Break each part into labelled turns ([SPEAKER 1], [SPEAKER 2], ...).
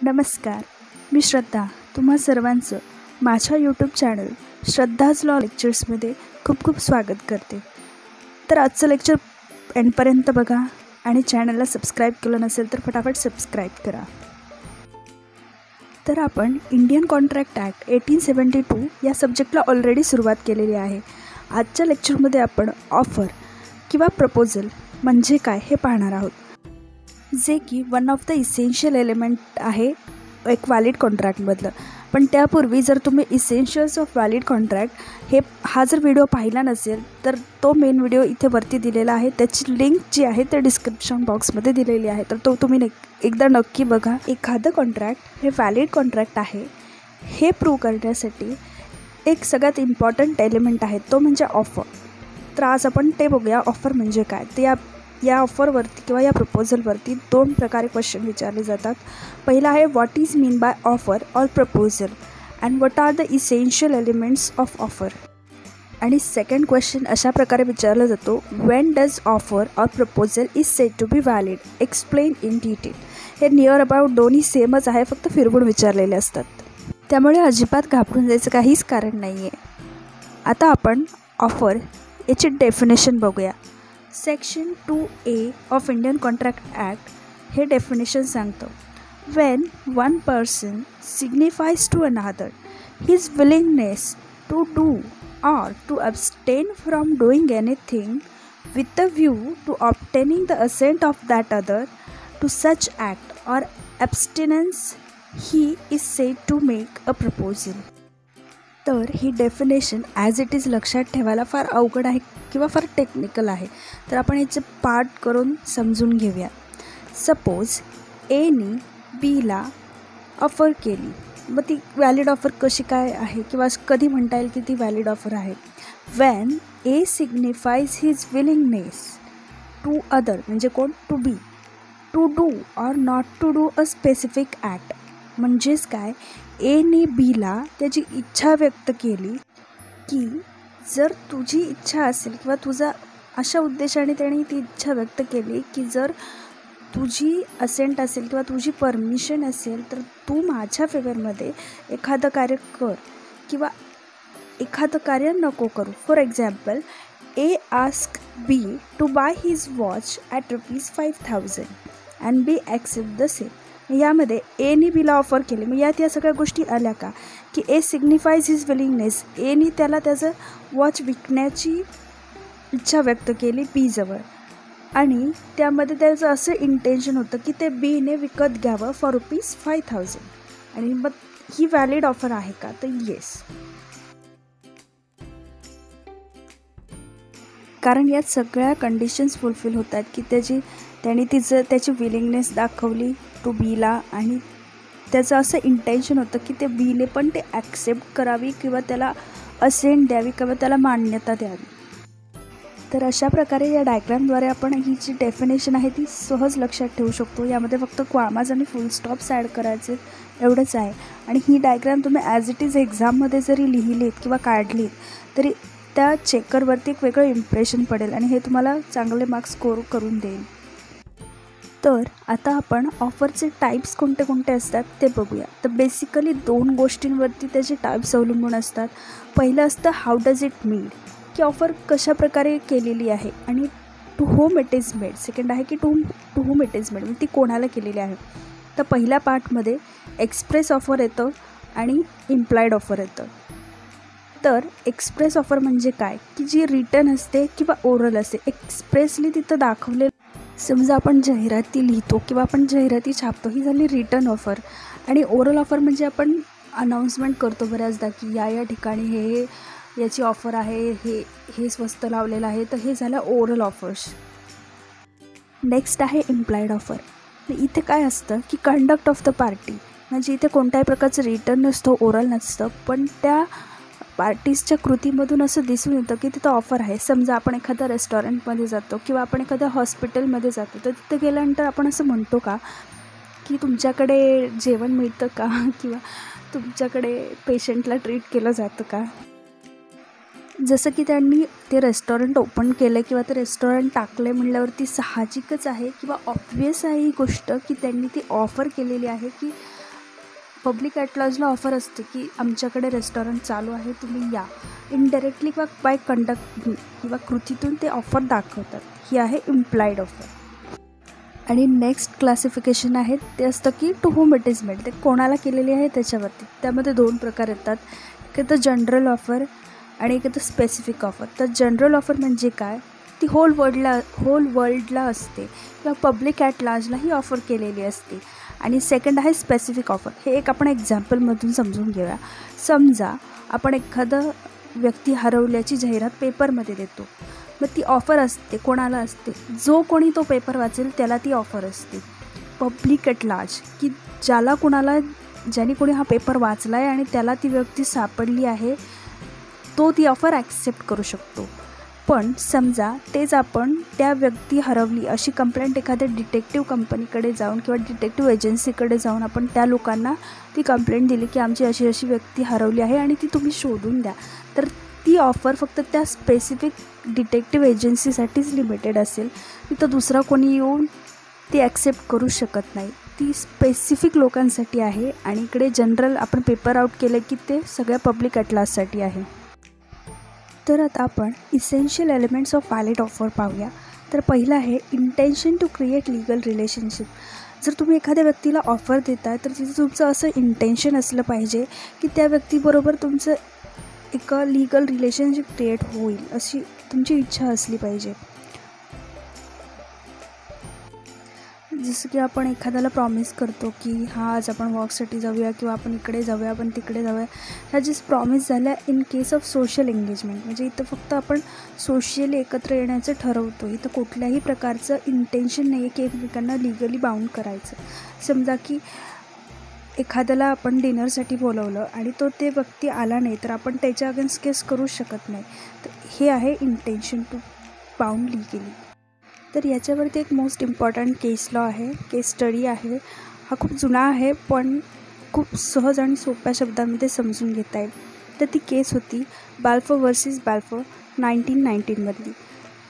[SPEAKER 1] नमस्कार, मी श्रद्धा. तुम्हा सर्वांचं माझ्या यूट्यूब चॅनल श्रद्धाज लॉ लेक्चर्समध्ये खूप खूप स्वागत करते. तर आजचं लेक्चर एंडपर्यंत बघा आणि चॅनलला सबस्क्राईब केलं नसेल तर फटाफट सबस्क्राईब करा. तर आपण इंडियन कॉन्ट्रॅक्ट ॲक्ट 1872 या सब्जेक्टला ऑलरेडी सुरुवात केलेली आहे. आजच्या लेक्चरमध्ये आपण ऑफर किंवा प्रपोजल म्हणजे काय हे पाहणार आहोत, जे की one of the essential element आहे एक व्हॅलिड कॉन्ट्रॅक्टमधलं. पण त्यापूर्वी जर तुम्ही इसेन्शियल्स ऑफ व्हॅलिड कॉन्ट्रॅक्ट हा जर व्हिडिओ पाहिला नसेल तर तो मेन व्हिडिओ इथे वरती दिलेला आहे. त्याची लिंक जी आहे ते डिस्क्रिप्शन बॉक्समध्ये दिलेली आहे, तर तो तुम्ही एकदा नक्की बघा. एखादं कॉन्ट्रॅक्ट हे व्हॅलिड कॉन्ट्रॅक्ट आहे हे प्रूव्ह करण्यासाठी एक सगळ्यात इम्पॉर्टंट एलिमेंट आहे, तो म्हणजे ऑफर. तर आज आपण ते बघूया, ऑफर म्हणजे काय. तर या ऑफरवरती किंवा या प्रपोजलवरती दोन प्रकारे क्वेश्चन विचारले जातात. पहिला आहे what is mean by offer or proposal and what are the essential elements of offer. आणि सेकंड क्वेश्चन अशा प्रकारे विचारला जातो, when does offer or proposal is said to be valid, explain in detail. हे नियर अबाउट दोन्ही सेमच आहे, फक्त फिरवून विचारलेले असतात. त्यामुळे अजिबात घाबरून जायचं काहीच कारण नाही आहे. आता आपण ऑफर याची डेफिनेशन बघूया. Section 2A of Indian contract act हे डेफिनेशन सांगतं, when one person signifies to another his willingness to do or to abstain from doing anything with the view to obtaining the assent of that other to such act or abstinence, he is said to make a proposal. तर ही definition as it is लक्षात ठेवायला फार अवघड आहे किंवा फार technical आहे. तर आपण याचे पार्ट करून समजून घेऊया. सपोज एनी बीला ऑफर केली, मग ती व्हॅलिड ऑफर कशी काय आहे किंवा कधी म्हणता येईल की ती व्हॅलिड ऑफर आहे. When A signifies his willingness to other म्हणजे कोण, to B, to do or not to do a specific act. म्हणजेच काय, एने बीला त्याची इच्छा व्यक्त केली की जर तुझी इच्छा असेल किंवा तुझा अशा उद्देशाने त्याने ती इच्छा व्यक्त केली की जर तुझी असेंट असेल किंवा तुझी परमिशन असेल तर तू माझ्या फेवरमध्ये एखादं कार्य कर किंवा एखादं कार्य नको करू. For example, A ask B to buy his watch at ₹5,000 and B accept the same. यामध्ये एनी बीला ऑफर केली, मग यात या सगळ्या गोष्टी आल्या का की ए सिग्निफाईज हिज विलिंगनेस, एनी त्याला त्याचं वॉच विकण्याची इच्छा व्यक्त केली बीजवळ आणि त्यामध्ये त्याचं असं इंटेन्शन होतं की ते बीने विकत घ्यावं फॉर ₹5,000 आणि मग ही व्हॅलिड ऑफर आहे का, तर येस. कारण यात सगळ्या कंडिशन्स फुलफिल होतात की त्याने त्याची विलिंगनेस दाखवली टू बीला आणि त्याचं असं इंटेन्शन होतं की ते बीने पण ते ॲक्सेप्ट करावी किंवा त्याला असेंट द्यावी किंवा त्याला मान्यता द्यावी. तर अशा प्रकारे या डायग्रामद्वारे आपण ही जी डेफिनेशन आहे ती सहज लक्षात ठेवू शकतो. यामध्ये फक्त कॉमाज आणि फुल स्टॉप्स ॲड करायचे एवढंच आहे. आणि ही डायग्राम तुम्ही ॲज इट इज एक्झाममध्ये जरी लिहिलीत किंवा काढलीत तरी त्या चेकरवरती एक वेगळं इम्प्रेशन पडेल आणि हे तुम्हाला चांगले मार्क्स स्कोर करून देईल. तर आता आपण ऑफरचे टाईप्स कोणते कोणते असतात ते बघूया. तर बेसिकली दोन गोष्टींवरती त्याचे टाईप्स अवलंबून असतात. पहिलं असतं हाऊ डज इट मेड, की ऑफर कशा प्रकारे केलेली आहे, आणि to whom it is made. Second आहे की to whom it is made, ती कोणाला केलेली आहे. तर पहिल्या पार्टमध्ये एक्सप्रेस ऑफर येतं आणि इम्प्लाइड ऑफर येतं. तर एक्सप्रेस ऑफर म्हणजे काय की जी रिटर्न असते किंवा ओरल असते, एक्सप्रेसली तिथं दाखवले. समजा आपण जाहिराती लिहितो किंवा आपण जाहिराती छापतो, ही झाली रिटर्न ऑफर. आणि ओरल ऑफर म्हणजे आपण अनाऊन्समेंट करतो बऱ्याचदा की या ठिकाणी हे याची ऑफर आहे, हे स्वस्त लावलेलं आहे, तर हे झालं ओरल ऑफर्स. नेक्स्ट आहे इम्प्लाइड ऑफर. इथे काय असतं की कंडक्ट ऑफ द पार्टी, म्हणजे इथे कोणत्याही प्रकारचं रिटर्न नसतं, ओरल नसतं, पण त्या पार्टीजच्या कृतीमधून असं दिसून येतं की तिथं ऑफर आहे. समजा आपण एखाद्या रेस्टॉरंटमध्ये जातो किंवा आपण एखाद्या हॉस्पिटलमध्ये जातो, तर तिथं गेल्यानंतर आपण असं म्हणतो का की तुमच्याकडे जेवण मिळतं का किंवा तुमच्याकडे पेशंटला ट्रीट केलं जातं का. जसं की त्यांनी ते रेस्टॉरंट ओपन केलं किंवा ते रेस्टॉरंट टाकले म्हणल्यावरती साहजिकच आहे किंवा ऑब्वियस आहे ही गोष्ट की त्यांनी ती ऑफर केलेली आहे की पब्लिक ॲट लार्जला ऑफर असते की आमच्याकडे रेस्टॉरंट चालू आहे, तुम्ही या. इनडायरेक्टली किंवा बाय कंडक्ट किंवा कृतीतून ते ऑफर दाखवतात. ही आहे इम्प्लाइड ऑफर. आणि नेक्स्ट क्लासिफिकेशन आहे ते असतं की to whom it is made, ते कोणाला केलेली आहे त्याच्यावरती. त्यामध्ये 2 प्रकार येतात. एक येतं जनरल ऑफर आणि एक येतं स्पेसिफिक ऑफर. तर जनरल ऑफर म्हणजे काय, ती होल वर्ल्डला असते किंवा पब्लिक ॲट लार्जला ही ऑफर केलेली असते. आणि सेकंड आहे स्पेसिफिक ऑफर. हे एक आपण एक्झाम्पलमधून समजून घेऊया. समजा आपण एखादं व्यक्ती हरवल्याची जाहिरात पेपरमध्ये देतो, मग ती ऑफर असते कोणाला असते, जो कोणी तो पेपर वाचेल त्याला ती ऑफर असते. पब्लिक ॲट लार्ज की ज्याने कोणी हा पेपर वाचला आहे आणि त्याला ती व्यक्ती सापडली आहे, तो ती ऑफर ॲक्सेप्ट करू शकतो. पण समजा तेच आपण त्या व्यक्ती हरवली अशी कंप्लेंट एखाद्या डिटेक्टिव्ह कंपनीकडे जाऊन किंवा डिटेक्टिव्ह एजन्सीकडे जाऊन आपण त्या लोकांना ती कंप्लेंट दिली की आमची अशी अशी व्यक्ती हरवली आहे आणि ती तुम्ही शोधून द्या, तर ती ऑफर फक्त त्या स्पेसिफिक डिटेक्टिव्ह एजन्सीसाठीच लिमिटेड असेल. तिथं दुसरा कोणी येऊन ती ॲक्सेप्ट करू शकत नाही. ती स्पेसिफिक लोकांसाठी आहे. आणि इकडे जनरल आपण पेपर आउट केलं की ते सगळ्या पब्लिक ॲट लार्जसाठी आहे. तर आता आपण essential elements of valid offer पाहूया. तर पहिलं आहे intention to create legal relationship. जर तुम्ही एखाद्या व्यक्तीला ऑफर देताय तर तिथं तुमचं असं इंटेन्शन असलं पाहिजे की त्या व्यक्तीबरोबर तुमचं एक लीगल रिलेशनशिप क्रिएट होईल, अशी तुमची इच्छा असली पाहिजे. जसं की आपण एखाद्याला प्रॉमिस करतो की आज आपण वॉकसाठी जाऊया किंवा आपण इकडे जाऊया, आपण तिकडे जाऊया. ह्या जे प्रॉमिस झाल्या in case of social engagement, म्हणजे इथं फक्त आपण सोशली एकत्र येण्याचं ठरवतो. इथं कुठल्याही प्रकारचं इंटेन्शन नाही आहे की एकमेकांना लिगली बाउंड करायचं. समजा की एखाद्याला आपण डिनरसाठी बोलवलं आणि ते व्यक्ती आला नाही, तर आपण त्याच्या अगेन्स्ट केस करू शकत नाही. तर हे आहे इंटेन्शन टू बाउंड लिगली. तर याच्यावरती एक मोस्ट इम्पॉर्टंट केस लॉ आहे, केस स्टडी आहे. हा खूप जुना आहे पण खूप सहज आणि सोप्या शब्दांमध्ये समजून घेता येईल. तर ती केस होती बाल्फोर वर्सेस बाल्फोर 1919मधली.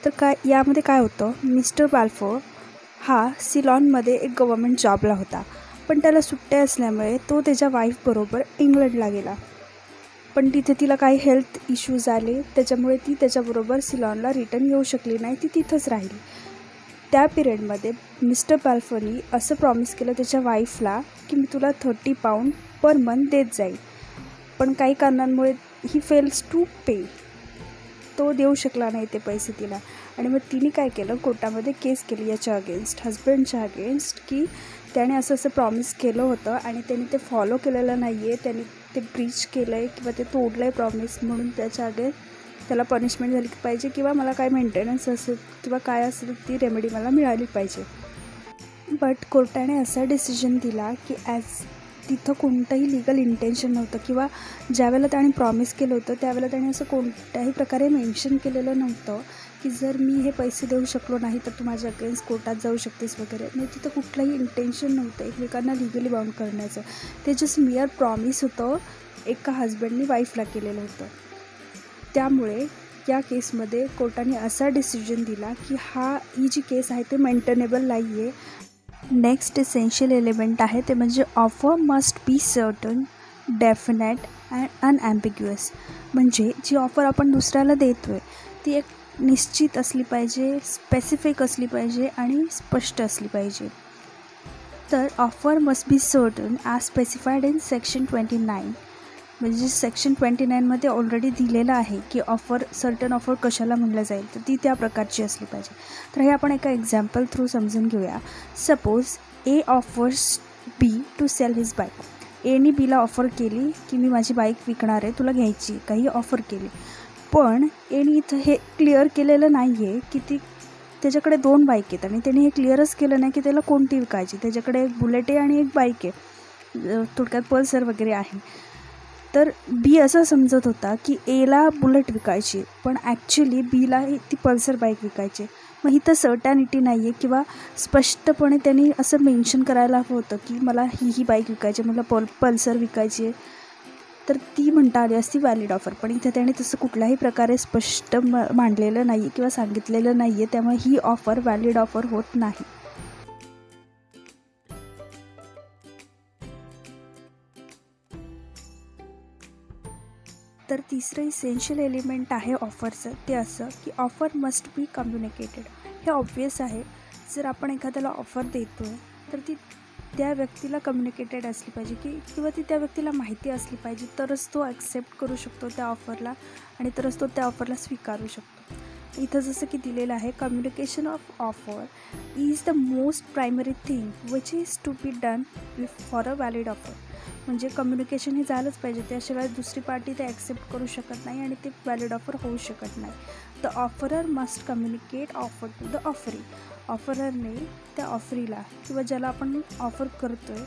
[SPEAKER 1] तर यामध्ये काय होतं, मिस्टर बाल्फोर हा सिलॉनमध्ये एक गव्हर्मेंट जॉबला होता, पण त्याला सुट्ट्या असल्यामुळे तो त्याच्या वाईफबरोबर इंग्लंडला गेला. पण तिथे तिला काही हेल्थ इश्यूज आले, त्याच्यामुळे ती त्याच्याबरोबर सिलॉनला रिटर्न येऊ शकली नाही, ती तिथंच राहिली. त्या पिरियडमध्ये मिस्टर बाल्फोरनी असं प्रॉमिस केलं त्याच्या वाईफला की मी तुला 30 पाऊंड पर मंथ देत जाईल. पण काही कारणांमुळे ही फेल्स टू पे, तो देऊ शकला नाही ते पैसे तिला. आणि मग तिने काय केलं, कोर्टामध्ये केस केली याच्या अगेन्स्ट, हजबंडच्या अगेन्स्ट, की त्याने असं प्रॉमिस केलं होतं आणि त्याने ते फॉलो केलेलं नाही आहे, त्याने ते ब्रीच केलं आहे किंवा ते तोडलं आहे प्रॉमिस, म्हणून त्याच्या अगेन्स्ट त्याला पनिशमेंट झाली पाहिजे किंवा मला काय मेंटेनन्स असेल किंवा काय असेल ती रेमेडी मला मिळाली पाहिजे. बट कोर्टाने असा डिसिजन दिला की तिथं कोणतंही लिगल इंटेन्शन नव्हतं किंवा ज्यावेळेला त्याने प्रॉमिस केलं होतं त्यावेळेला त्याने असं कोणत्याही प्रकारे मेन्शन केलेलं नव्हतं की जर मी हे पैसे देऊ शकलो नाही तर तू माझ्या अगेन्स्ट कोर्टात जाऊ शकतेस वगैरे. नाही, तिथं कुठलंही इंटेन्शन नव्हतं एकमेकांना लिगली बाउंड करण्याचं. ते जस्ट मिअर प्रॉमिस होतं, एका हजबंडनी वाईफला केलेलं होतं. त्यामुळे या केसमध्ये कोर्टाने असा डिसिजन दिला की ही जी केस आहे ते मेंटेनेबल नाही आहे. नेक्स्ट इसेन्शियल एलिमेंट आहे ते म्हणजे offer must be certain, definite and unambiguous. म्हणजे जी ऑफर आपण दुसऱ्याला देतो आहे ती एक निश्चित असली पाहिजे, स्पेसिफिक असली पाहिजे आणि स्पष्ट असली पाहिजे. तर offer must be certain as specified in section 29. म्हणजे सेक्शन 29मध्ये ऑलरेडी दिलेलं आहे की सर्टन ऑफर कशाला म्हणलं जाईल, तर ती त्या प्रकारची असली पाहिजे. तर हे आपण एका एक्झाम्पल थ्रू समजून घेऊया. Suppose A offers B to sell his bike. एने बीला ऑफर केली की मी माझी बाईक विकणार आहे, तुला घ्यायची, काही ऑफर केली. पण एने इथं हे क्लिअर केलेलं नाही आहे की त्याच्याकडे 2 बाईक आहेत आणि त्याने हे क्लिअरच केलं नाही की त्याला कोणती विकायची. त्याच्याकडे एक बुलेट आहे आणि एक बाईक आहे, थोडक्यात पल्सर वगैरे आहे. तर बी असं समजत होता की एला बुलेट विकायची, पण ॲक्च्युली बीला ती पल्सर बाईक विकायची. मग इथं सर्टॅनिटी नाही आहे किंवा स्पष्टपणे त्यांनी असं मेन्शन करायला हवं होतं की मला ही बाईक विकायची, मला पल्सर विकायची आहे, तर ती म्हणता आली असती व्हॅलिड ऑफर. पण इथे त्याने तसं कुठल्याही प्रकारे स्पष्ट मांडलेलं नाही किंवा सांगितलेलं नाही आहे, त्यामुळे ही ऑफर व्हॅलिड ऑफर होत नाही. तर तिसरं इसेन्शियल एलिमेंट आहे ऑफरचं, ते असं की ऑफर मस्ट बी कम्युनिकेटेड. हे ऑब्वियस आहे. जर आपण एखाद्याला ऑफर देतो आहे तर ती त्या व्यक्तीला कम्युनिकेटेड असली पाहिजे किंवा ती त्या व्यक्तीला माहिती असली पाहिजे, तरच तो ॲक्सेप्ट करू शकतो त्या ऑफरला आणि तरच तो त्या ऑफरला स्वीकारू शकतो. इथं जसं की दिलेलं आहे, communication of offer is the most primary thing which is to be done for a valid offer. म्हणजे कम्युनिकेशन हे झालंच पाहिजे, त्याशिवाय दुसरी पार्टी ते ॲक्सेप्ट करू शकत नाही आणि ते व्हॅलिड ऑफर होऊ शकत नाही. The offeror must communicate offer to the offeree. ऑफररने त्या ऑफरीला किंवा ज्याला आपण ऑफर करतो आहे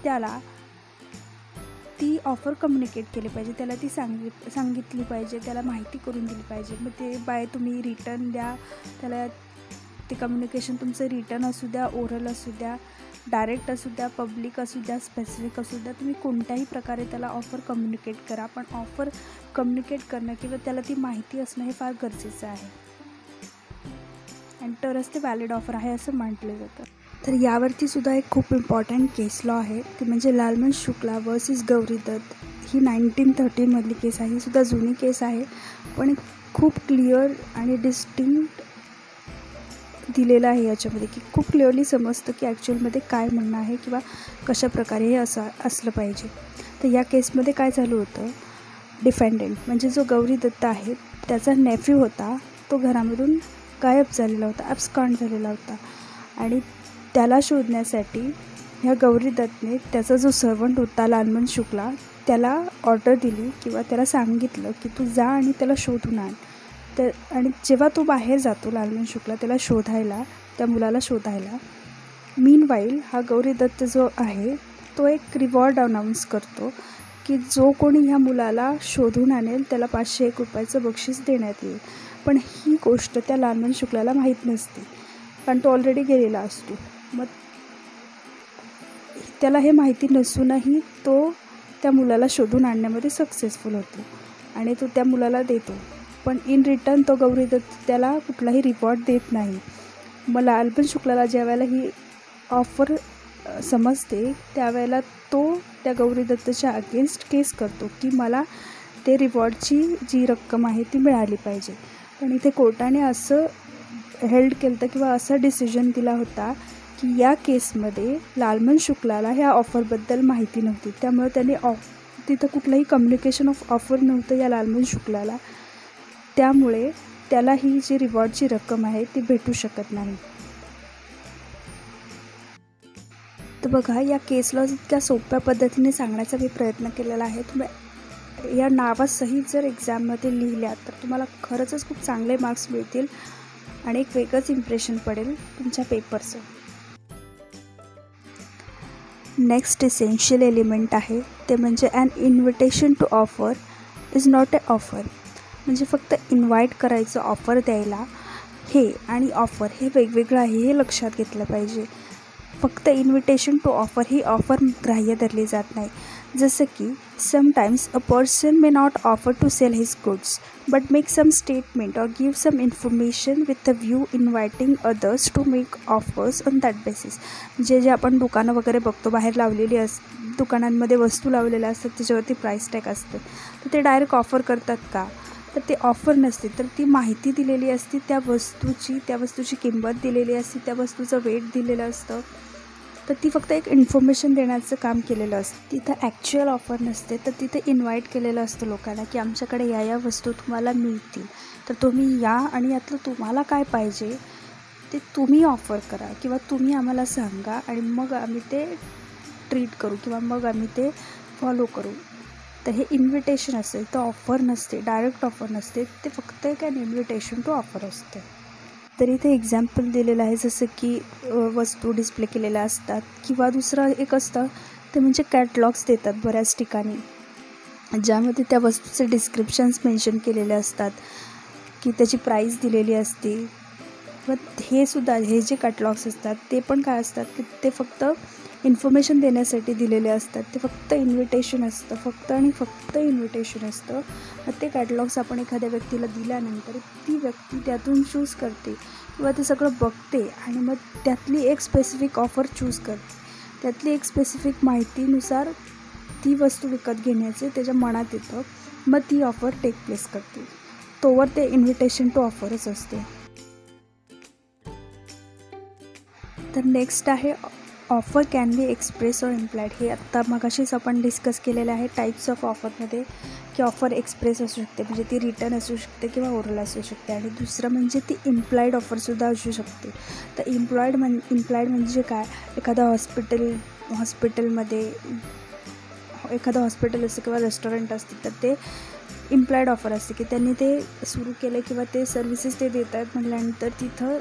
[SPEAKER 1] त्याला ती ऑफर कम्युनिकेट केली पाहिजे, त्याला ती सांगितली पाहिजे, त्याला माहिती करून दिली पाहिजे. मग ते बाय तुम्ही रिटर्न द्या, त्याला ते कम्युनिकेशन तुमचं रिटर्न असू द्या, ओरल असू द्या, डायरेक्ट असू द्या, पब्लिक असू द्या, स्पेसिफिक असू द्या, तुम्ही कोणत्याही प्रकारे त्याला ऑफर कम्युनिकेट करा. पण ऑफर कम्युनिकेट करणं किंवा त्याला ती माहिती असणं हे फार गरजेचं आहे आणि तरच ते व्हॅलिड ऑफर आहे असं म्हटलं जातं. तर यावरती सुद्धा एक खूप इम्पॉर्टंट केस लॉ आहे, ते म्हणजे लालमन शुक्ला वर्सेस गौरी दत्त. ही 1913मधली केस आहे. ही सुद्धा जुनी केस आहे, पण खूप क्लिअर आणि डिस्टिंक्ट दिलेलं आहे याच्यामध्ये, की खूप क्लिअरली समजतं की ॲक्च्युअलमध्ये काय म्हणणं आहे किंवा कशाप्रकारे हे असलं पाहिजे. तर या केसमध्ये काय झालं होतं, डिफेंडेंट म्हणजे जो गौरी दत्त आहे त्याचा नेफ्यू होता, तो घरामधून गायब झालेला होता, ॲब्स्कॉन्ड झालेला होता आणि त्याला शोधण्यासाठी ह्या गौरी दत्तने त्याचा जो सर्वंट होता लालमन शुक्ला त्याला ऑर्डर दिली किंवा त्याला सांगितलं की तू जा आणि त्याला शोधून आण. आणि जेव्हा तो बाहेर जातो लालमन शुक्ला त्याला शोधायला, त्या मुलाला शोधायला, मीनवाईल हा गौरी दत्त जो आहे तो एक रिवॉर्ड अनाऊन्स करतो की जो कोणी ह्या मुलाला शोधून आणेल त्याला 501 रुपयाचं बक्षीस देण्यात येईल. पण ही गोष्ट त्या लालमन शुक्लाला माहीत नसते, कारण तो ऑलरेडी गेलेला असतो. मग त्याला हे माहिती नसूनही तो त्या मुलाला शोधून आणण्यामध्ये सक्सेसफुल होतो आणि तो त्या मुलाला देतो. पण इन रिटर्न तो गौरी दत्त त्याला कुठलाही रिवॉर्ड देत नाही. मग लालमन शुक्लाला ज्या वेळेला ही ऑफर समजते त्यावेळेला तो त्या गौरी दत्तच्या अगेन्स्ट केस करतो की मला ते रिवॉर्डची जी रक्कम आहे ती मिळाली पाहिजे. पण इथे कोर्टाने असं हेल्ड केलं किंवा असा डिसिजन दिला होता की या केसमध्ये लालमन शुक्लाला ह्या ऑफरबद्दल माहिती नव्हती, त्यामुळे त्याने तिथं कुठलंही कम्युनिकेशन ऑफ ऑफर नव्हतं या लालमन शुक्लाला, त्यामुळे त्याला ही जी रिवॉर्डची रक्कम आहे ती भेटू शकत नाही. तर बघा, या केसला इतक्या सोप्या पद्धतीने सांगण्याचा मी प्रयत्न केलेला आहे. तुम्ही या नावासहित जर एक्झाममध्ये लिहिल्या तर तुम्हाला खरंच खूप चांगले मार्क्स मिळतील आणि एक वेगळंच इम्प्रेशन पडेल तुमच्या पेपरचं. नेक्स्ट इसेन्शियल एलिमेंट आहे ते म्हणजे an invitation to offer is not a offer. म्हणजे फक्त इन्व्हाइट करायचं ऑफर द्यायला हे आणि ऑफर हे वेगवेगळं आहे, हे लक्षात घेतलं पाहिजे. फक्त इन्व्हिटेशन टू ऑफर ही ऑफर ग्राह्य धरली जात नाही. जसं की sometimes a person may not offer to sell his goods but make some statement or give some information with a view inviting others to make offers on that basis. जे आपण दुकानं वगैरे बघतो, बाहेर लावलेली दुकानांमध्ये वस्तू लावलेल्या असतात, त्याच्यावरती प्राईस टॅग असतात, तर ते डायरेक्ट ऑफर करतात का? तर ते ऑफर नसते, तर ती माहिती दिलेली असते त्या वस्तूची किंमत दिलेली असते, त्या वस्तूचं वेट दिलेलं असतं. तर ती फक्त एक इन्फॉर्मेशन देण्याचं काम केलेलं असतं. तिथं ॲक्च्युअल ऑफर नसते, तर तिथे इन्व्हाइट केलेलं असतं लोकांना की आमच्याकडे या वस्तू तुम्हाला मिळतील, तर तुम्ही या आणि यातलं तुम्हाला काय पाहिजे ते तुम्ही ऑफर करा किंवा तुम्ही आम्हाला सांगा आणि मग आम्ही ते ट्रीट करू किंवा मग आम्ही ते फॉलो करू. तर हे इन्व्हिटेशन असेल तर ऑफर नसते, डायरेक्ट ऑफर नसते, ते फक्त एक इन्व्हिटेशन टू ऑफर असते. तर इथे एक्झाम्पल दिलेलं आहे, जसं की वस्तू डिस्प्ले केलेल्या असतात किंवा दुसरं एक असतं ते म्हणजे कॅटलॉग्स देतात बऱ्याच ठिकाणी, ज्यामध्ये त्या वस्तूचे डिस्क्रिप्शन्स मेन्शन केलेले असतात की त्याची प्राईस दिलेली असते. व हे सुद्धा हे जे कॅटलॉग्स असतात ते पण काय असतात की ते फक्त इन्फॉर्मेशन देण्यासाठी दिलेले असतात. ते फक्त इन्व्हिटेशन असतं, फक्त आणि फक्त इन्व्हिटेशन असतं. ते कॅटलॉग्स आपण एखाद्या व्यक्तीला दिल्यानंतर ती व्यक्ती त्यातून चूज करते किंवा ते सगळं बघते आणि मग त्यातली एक स्पेसिफिक ऑफर चूज करते. त्यातली एक स्पेसिफिक माहितीनुसार ती वस्तू विकत घेण्याचे त्याच्या मनात येतं मग ती ऑफर टेक प्लेस करते. तोवर ते इन्व्हिटेशन टू ऑफरच असते. तर नेक्स्ट आहे ऑफर कॅन बी एक्सप्रेस और इम्प्लाइड. हे आत्ता मगाशीच आपण डिस्कस केलेलं आहे टाईप्स ऑफ ऑफरमध्ये, की ऑफर एक्सप्रेस असू शकते म्हणजे ती रिटर्न असू शकते किंवा ओरल असू शकते, आणि दुसरं म्हणजे ती इम्प्लाइड ऑफरसुद्धा असू शकते. तर इम्प्लाइड म्हणजे काय, एखादं हॉस्पिटलमध्ये एखादं हॉस्पिटल असतं किंवा रेस्टॉरंट असते, तर ते इम्प्लाइड ऑफर असते की त्यांनी ते सुरू केलं किंवा ते सर्व्हिसेस ते देत आहेत म्हटल्यानंतर तिथं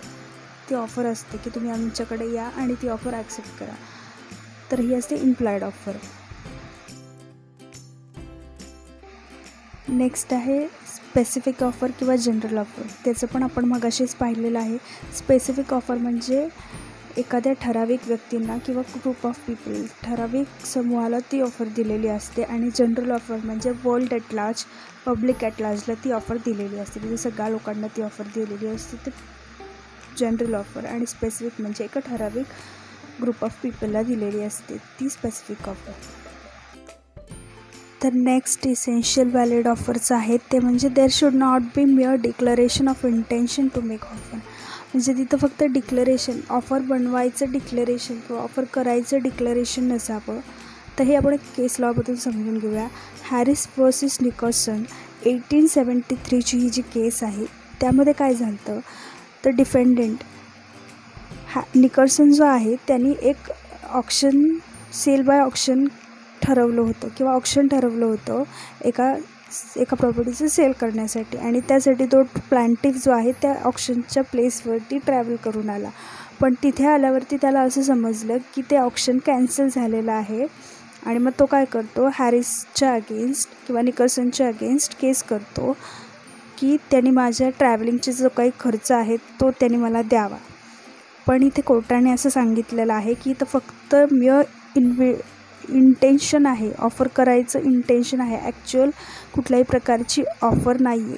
[SPEAKER 1] ती ऑफर असते की तुम्ही आमच्याकडे या आणि ती ऑफर ॲक्सेप्ट करा. तर ही असते इम्प्लाइड ऑफर. नेक्स्ट आहे स्पेसिफिक ऑफर किंवा जनरल ऑफर. त्याचं पण आपण मगाशीच पाहिलेलं आहे. स्पेसिफिक ऑफर म्हणजे एखाद्या ठराविक व्यक्तींना किंवा ग्रुप ऑफ पीपल, ठराविक समूहाला ती ऑफर दिलेली असते. आणि जनरल ऑफर म्हणजे world at large, public at लार्जला ती ऑफर दिलेली असते, म्हणजे सगळ्या लोकांना ती ऑफर दिलेली असते. ते जनरल ऑफर. आणि स्पेसिफिक म्हणजे एका ठराविक ग्रुप ऑफ पीपलला दिलेली असते, ती स्पेसिफिक ऑफर. तर नेक्स्ट इसेन्शियल व्हॅलिड ऑफर्स आहेत ते म्हणजे there should not be mere declaration of intention to make offer. म्हणजे तिथं फक्त डिक्लरेशन, ऑफर बनवायचं डिक्लरेशन किंवा ऑफर करायचं डिक्लरेशन नसावं. तर हे आपण केस लॉबद्दल समजून घेऊया. हॅरिस वर्सेस निकर्सन 1873ची ही जी केस आहे त्यामध्ये काय झालं, तर डिफेंडेंट निकर्सन जो आहे त्यांनी एक ऑक्शन, सेल बाय ऑक्शन ठरवलं होतं किंवा ऑक्शन ठरवलं होतं एका प्रॉपर्टीचं सेल करण्यासाठी. आणि त्यासाठी तो प्लॅन्टिफ जो आहे त्या ऑक्शनच्या प्लेसवरती ट्रॅव्हल करून आला. पण तिथे आल्यावरती त्याला असं समजलं की ते ऑक्शन कॅन्सल झालेलं आहे. आणि मग तो काय करतो, हॅरिसच्या अगेन्स्ट किंवा निकर्सनच्या अगेन्स्ट केस करतो की त्यांनी माझ्या ट्रॅव्हलिंगचे जो काही खर्च आहे तो त्यांनी मला द्यावा. पण इथे कोर्टाने असं सांगितलेलं आहे की इथं फक्त इंटेन्शन आहे, ऑफर करायचं इंटेन्शन आहे, ॲक्च्युअल कुठल्याही प्रकारची ऑफर नाही आहे.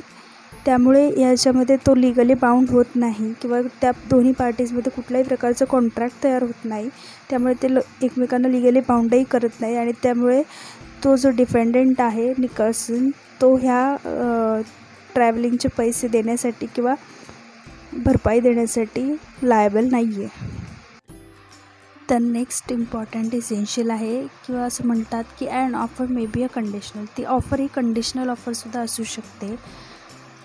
[SPEAKER 1] त्यामुळे याच्यामध्ये तो लिगली बाउंड होत नाही किंवा त्या दोन्ही पार्टीजमध्ये कुठल्याही प्रकारचं कॉन्ट्रॅक्ट तयार होत नाही. त्यामुळे ते एकमेकांना लिगली बाउंडही करत नाही. आणि त्यामुळे तो जो डिफेंडंट आहे निकर्सन, तो ह्या ट्रॅव्हलिंगचे पैसे देण्यासाठी किंवा भरपाई देण्यासाठी लायबल नाही आहे. तर नेक्स्ट इम्पॉर्टंट इसेन्शियल आहे किंवा असं म्हणतात की an offer may be a conditional. ती ऑफर ही कंडिशनल ऑफरसुद्धा असू शकते.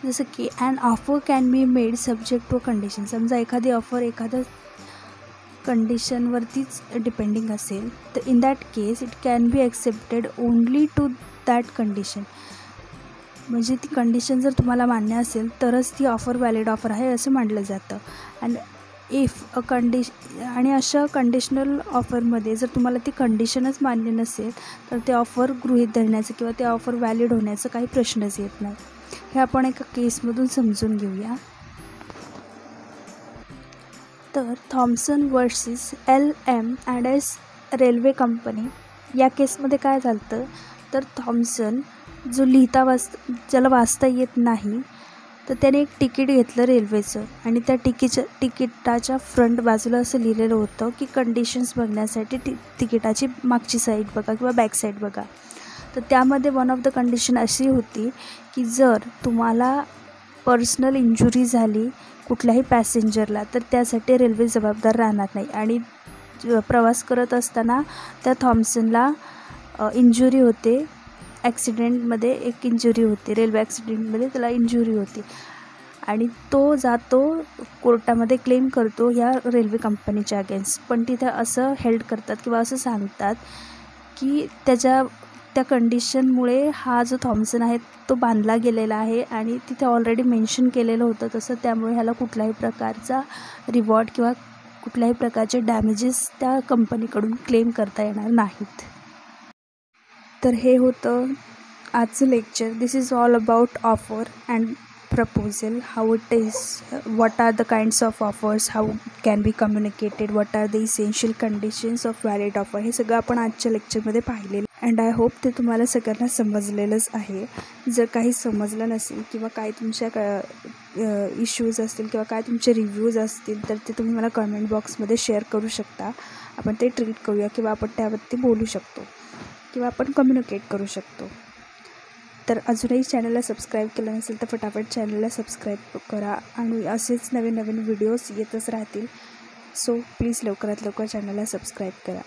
[SPEAKER 1] जसं की an offer can be made subject to a condition. समजा एखादी ऑफर एखाद्या कंडिशनवरतीच डिपेंडिंग असेल, तर in that case it can be accepted only to that condition. म्हणजे ती कंडिशन जर तुम्हाला मान्य असेल तरच ती ऑफर व्हॅलिड ऑफर आहे असं मानलं जातं. अँड इफ आणि अशा कंडिशनल ऑफरमध्ये जर तुम्हाला ती कंडिशनच मान्य नसेल तर ते ऑफर गृहीत धरण्याचं किंवा ते ऑफर व्हॅलिड होण्याचं काही प्रश्नच येत नाही. हे आपण एका केसमधून समजून घेऊया. तर Thompson versus LM&S railway company या केसमध्ये काय झालं, तर थॉम्सन जो ज्याला वाचता येत नाही, तर त्याने एक तिकीट घेतलं रेल्वेचं. आणि त्या तिकिटाच्या फ्रंट बाजूला असं लिहिलेलं होतं की कंडिशन्स बघण्यासाठी तिकिटाची मागची साईड बघा किंवा बॅक साईड बघा. तर त्यामध्ये वन ऑफ द कंडिशन अशी होती की जर तुम्हाला पर्सनल इंजुरी झाली कुठल्याही पॅसेंजरला तर त्यासाठी रेल्वे जबाबदार राहणार नाही. आणि प्रवास करत असताना त्या थॉम्सनला इंजुरी होते, ॲक्सिडेंटमध्ये एक इंजुरी होती, रेल्वे ॲक्सिडेंटमध्ये त्याला इंजुरी होती. आणि तो जातो कोर्टामध्ये क्लेम करतो ह्या रेल्वे कंपनीच्या अगेन्स्ट. पण तिथे असं हेल्ड करतात किंवा असं सांगतात की त्या कंडिशनमुळे हा जो थॉम्सन आहे तो बांधला गेलेला आहे आणि तिथे ऑलरेडी मेन्शन केलेलं होतं तसं. त्यामुळे ह्याला कुठल्याही प्रकारचा रिवॉर्ड किंवा कुठल्याही प्रकारचे डॅमेजेस त्या कंपनीकडून क्लेम करता येणार नाहीत. तर हे होतं आजचं lecture. This is all about offer and proposal, how it is, what are the kinds of offers, how it can be communicated, what are the essential conditions of valid offer. हे सगळं आपण आजच्या लेक्चरमध्ये पाहिलेलं. अँड आय होप ते तुम्हाला सगळ्यांना समजलेलंच आहे. जर काही समजलं नसेल किंवा काय तुमच्या इश्यूज असतील किंवा काय तुमचे रिव्ह्यूज असतील तर ते तुम्ही मला कमेंट बॉक्समध्ये शेअर करू शकता. आपण ते ट्रीट करूया किंवा आपण त्यावरती बोलू शकतो किंवा आपण कम्युनिकेट करू शकतो. तर अजूनही चॅनलला सबस्क्राईब केलं नसेल तर फटाफट चॅनलला सबस्क्राईब करा आणि असेच नवीन नवीन व्हिडिओज येतच राहतील. सो प्लीज लवकरात लवकर चॅनलला सबस्क्राईब करा.